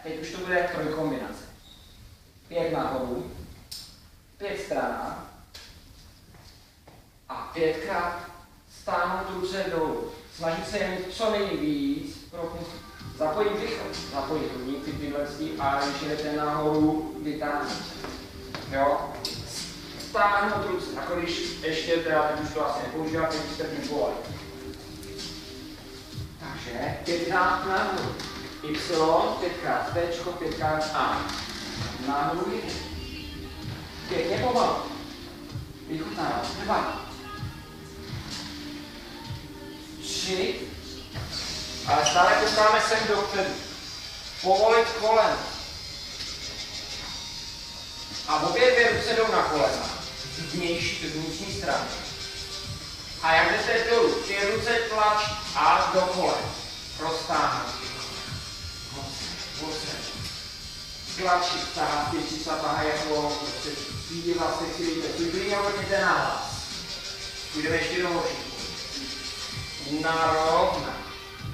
teď už to bude trojkombinace. 5 nahoru, 5 strana a 5krát stáhnout ruce dolů. Snažit se jen co nejvíc zapojit břicho, zapojit hrudník, ty tyhlestí a když jdete nahoru, vytáhnout. Jo? Stáhnout ruce, jako když ještě teda teď už to asi nepoužíváte, když jste vyvolali. Takže 5krát nahoru. Y, 5krát T, 5krát A. Nahoru jde. Pěkně pomalu. Vychutnávat. 2. 3. Ale stále koukáme sem dopředu. Povolit koleno. A obě dvě ruce jdou na kolena. Z vnitřní strany. A jak jdete dolů, ty ruce tlač a do kolen. Roztáhnout. Tlačit, tahat, pěčit se tahá jako svítě vlastně chvílíte. Klidně hodněte na hlas. Půjdeme ještě do hořičku. Narovna.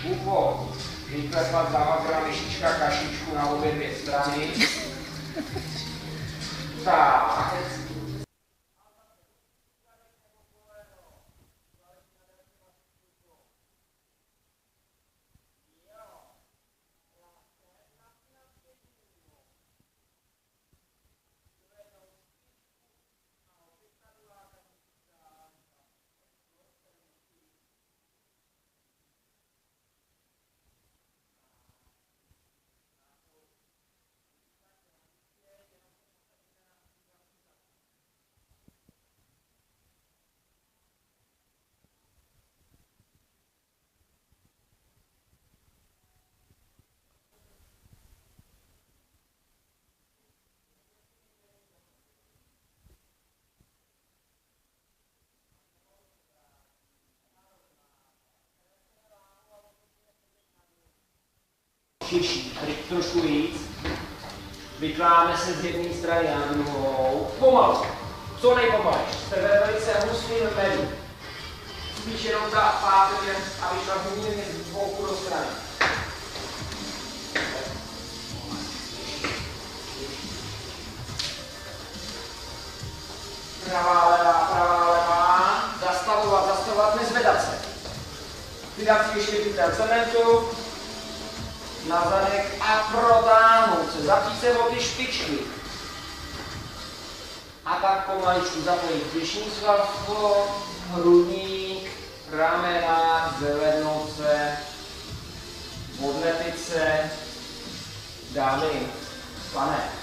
Uvolnit. Vyklepat závagra, myšička, kašičku na obě dvě strany. Tak. Širší, tady trošku víc. Vykládáme se z jedné strany na druhou. Pomalu. Co nejpomalejš. Jste ve velice hustým medu. Spíš jenom ta páteře, aby šla mírně z boku do strany. Pravá, levá. Zastavovat, nezvedat se. Vydat si ještě více cementu. Na zadek a protáhnout se, zapít se o ty špičky. A pak pomaličku zapojit břišní svalstvo, hrudník, ramena, zvednout se, odlepit se, dámy, pane.